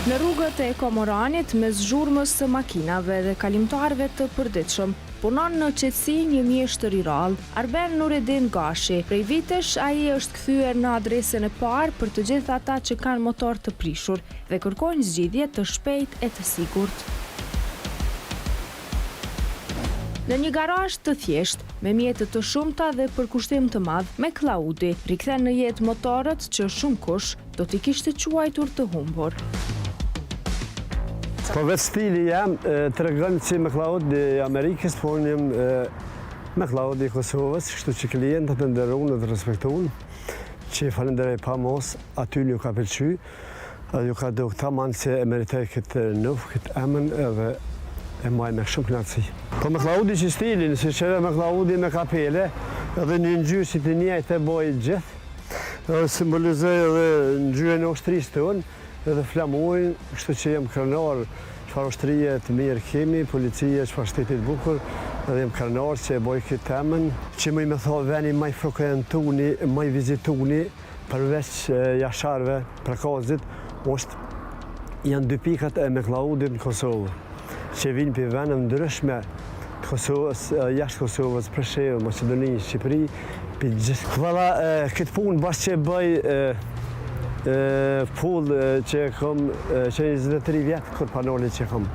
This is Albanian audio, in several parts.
Në rrugët e Komoranit, mes zhurmës së makinave dhe kalimtarëve të përditshëm, punon në qetësi një mjeshtër i rallë, Arben Nureddin Gashi. Prej vitesh ai është kthyer në adresën e parë për të gjithë ata që kanë motor të prishur dhe kërkojnë zgjidhje të shpejtë e të sigurt. Në një garazh të thjeshtë, me mjete të shumta dhe përkushtim të madh, me Klaudi rikthen në jetë motorët që shumë kush do t'i kishte quajtur të humbur. Po vetë stili jam të regën që me Klaudi i Amerikës, po unë jem me Klaudi i Kosovës, kështu që klientët të nderuan dhe të respektuan, që falenderoj pa mos, aty ju ka pëlqy, edhe ju ka duk tamam se e meritoj këtë nuf, këtë emën edhe e maj me shumë knatësi. Po me Klaudi që stilin, se qëve me Klaudi me kapele, edhe një ngjysit i njëjtë e boj gjithë, edhe simbolizoj edhe ngjyrën e ushtrisë tonë, edhe flamojnë, kështu që jem krenar, çfarë ushtrije të mirë kemi, policia, çfarë shtetit bukur, edhe jem krenar që e boj këtë temën, që më i me thonë veni maj frekuentuni, maj vizituni, përveç jasharve, prekazit, janë dy pikat e me Klaudit në Kosovë, që vinë për vene ndryshme të Kosovës, jashtë Kosovës, Preshevë, Maqedoni, Shqipëri, për gjithë. Valla, këtë punë bashkë që bëj pull që kom, që 23 vjetë këtë panoli që kom.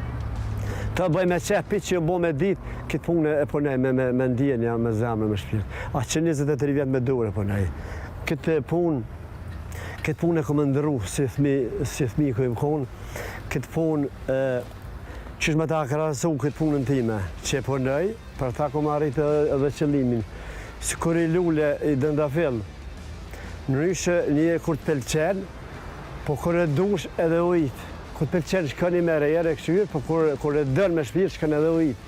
Ta bëj me qepi që bo me ditë, këtë punë e punoj me ndjenja, me zemrë, me shpirt. A që 23 vjetë me dore punoj. Këtë punë e kom ndërru si thmi ku im konë. Këtë punë, qysh me ta krahasu këtë punën time, që e punoj, për ta kom arritë edhe qëllimin. Si kur i lule i dëndafil, nërishë një kur të pelqen, po kur e dush edhe ujtë. Kur të pelqen shkën i me rejere e këshyrë, po kur e dënë me shpirë shkën edhe ujtë.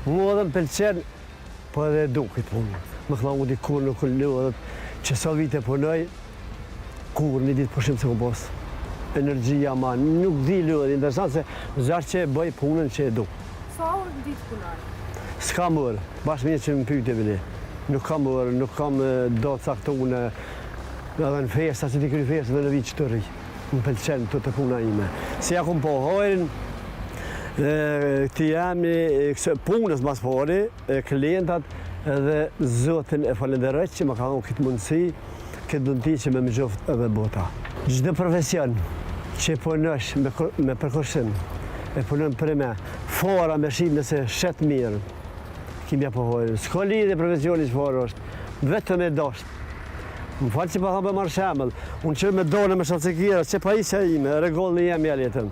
Mu edhe më pelqen, po edhe e du këtë punë. Më Klaudi kur nuk lu edhe që sa vite punoj, kur një ditë pushim se ku posë. Energjia ma nuk di lu edhe interesant se zarë që e bëj punën që e du. Sa orë ditë punoj? S'ka mërë, bashkë një që më pyjtë e bili. Nuk kam orë, nuk kam do të caktune, edhe në festa, që ti kry festa dhe në vitë që të rri. Më pëlqen të puna ime. Si ja kom po hojrin, këti jemi punës mas pari, klientat edhe zotin e falenderoj që më ka dhonë këtë mundësi, këtë dënti që me më gjoft edhe bota. Gjdo profesion që punësh me përkursim, e punën për me, fora me shimë nëse shetë mirë, kimja po hojnë. S'ka lidhje profesioni që farë është, vetëm e dashtë. Më falë që pa thamë për marrë shemëll, unë që me done me shalcekira, që pa isja ime, regollë një jemi jetën.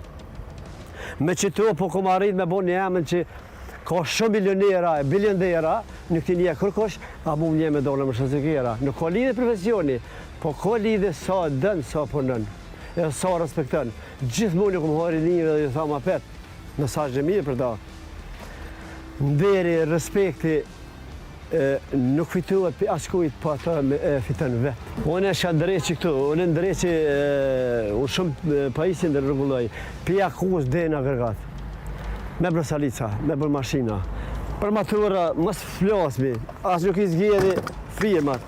Me qëto po kom arrit me bo një emën që ka shumë milionera, biliondera, në këti një kërkosh, a mu një me done me shalcekira. Nuk ka lidhje profesioni, po ka lidhje sa dënë, sa punën, e sa respektën. Gjithë mu një kom hojri një dhe ju thamë apet, mesazhe mirë për ta. Nderi, respekti, nuk fituat për askujt, po ata fitën vetë. Unë e shka ndërreqi këtu, unë ndërreqi, unë shumë pajisin dhe rregulloj, për akuz dhe në agregat. Me bërë salica, me bërë mashina. Për matura, mos flasmi, as nuk i zgjeri firmat.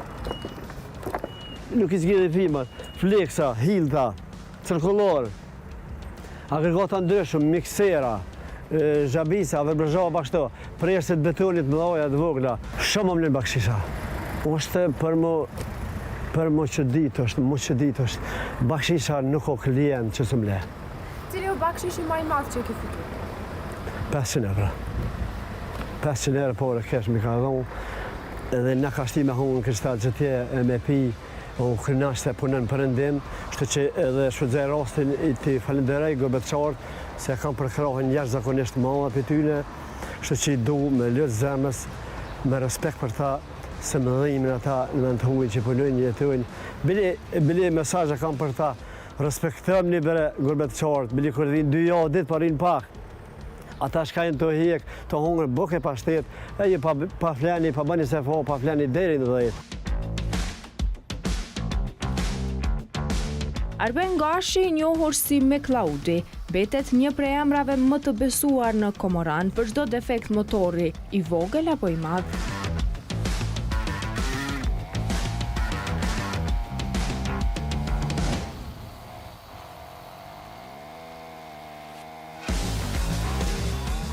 Nuk i zgjeri firmat, fleksa, hilta, cirkullor, agregata ndryshëm, miksera, zhabisa, verbërgjava bashkëto, prerësit betonit më dhaja dhe vogla, shumë më lënë bakshisha. Është për më që ditë është, bakshisha nuk o klient që së më le. Cili o bakshishi maj madhë që e ke fitur? 500 euro. 500 euro por e kesh mi ka dhonë, edhe në ka shti me hunë kristal që tje e me pi, o kërnash të punën përëndim, shtë që edhe shvëdzaj rastin i ti falenderoj gëbet qartë, se kam përkrahën jashtë zakonisht madha për tyne, shtë që i du me lëtë zemës, me respekt për ta, se më dhimin ata në të huj që punojnë, jetojnë. Bili mesazhe kam për ta, respektëm një bere gëbet qartë, bili kërë dhinë 2 javë ditë për rinë pak. Ata shkajnë të hek, të hungër, buke pa shtetë, e pa fleni, pa bëni se fa, pa fleni deri në dhejtë. Arben Gashi, njohur si me Klaudi, betet një prej emrave më të besuar në Komoran për çdo defekt motori, i vogël apo i madh.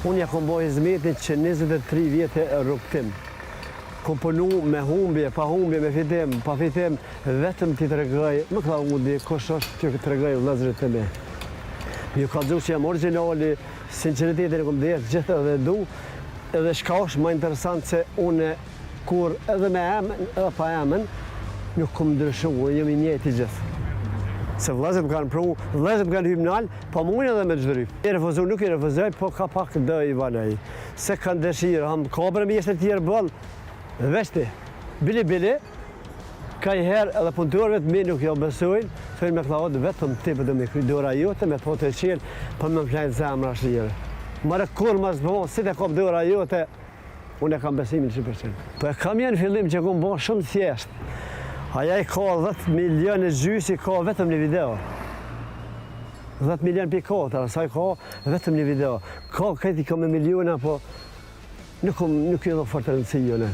Unë ja kom bojë hizmetin që 23 vjetë e rrugtim. Kom punu me humbje, pa humbje, me fitim, pa fitim, vetëm ti të regoj, më Klaudi, kush është ti të regoj vëllezërit e me. Ju ka dhu që jam originali, sinceritetin e kom dhejtë gjithë edhe du, edhe shka është më interesant se une, kur edhe me emën, edhe pa emën, nuk kom ndryshu, unë jemi njëti gjithë. Se vëllezërit më kanë pru, vëllezërit më kanë hymnal, pa mujnë edhe me gjëry. I refuzoj, nuk i refuzoj, po ka pak dë i valej. Se kanë dëshirë, ham kabrë me jesë të tjerë bëllë, veshti, bili, ka i herë edhe punëtorëve të mi nuk jo besojnë, thënë me Klaudi vetëm ti për të me kry dora jote, me po të qelë, për me plejnë zemra shirë. Mare kur mas bëmo, si të kom dora jote, unë e kam besimin 100%. Po e kam jenë fillim që kom bo shumë thjeshtë. Aja i ka 10 milion e gjysi, ka vetëm një video. 10 milion për kota, asaj ka vetëm një video. Ka këti ka me miliona, po nuk e do fort të rëndësijone.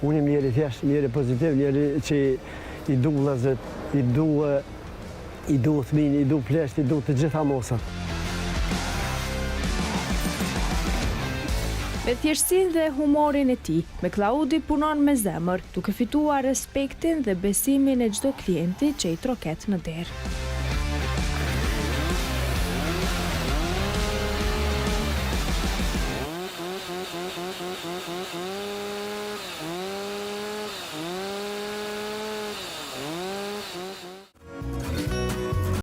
Unë jam njeri thjesht, njeri pozitiv, njeri që i du vëllezërit, i du thmin, i du plesht, i du të gjitha mosat. Me thjeshtësinë dhe humorin e tij, me Klaudi punon me zemër, duke fituar respektin dhe besimin e çdo klienti që i troket në derë.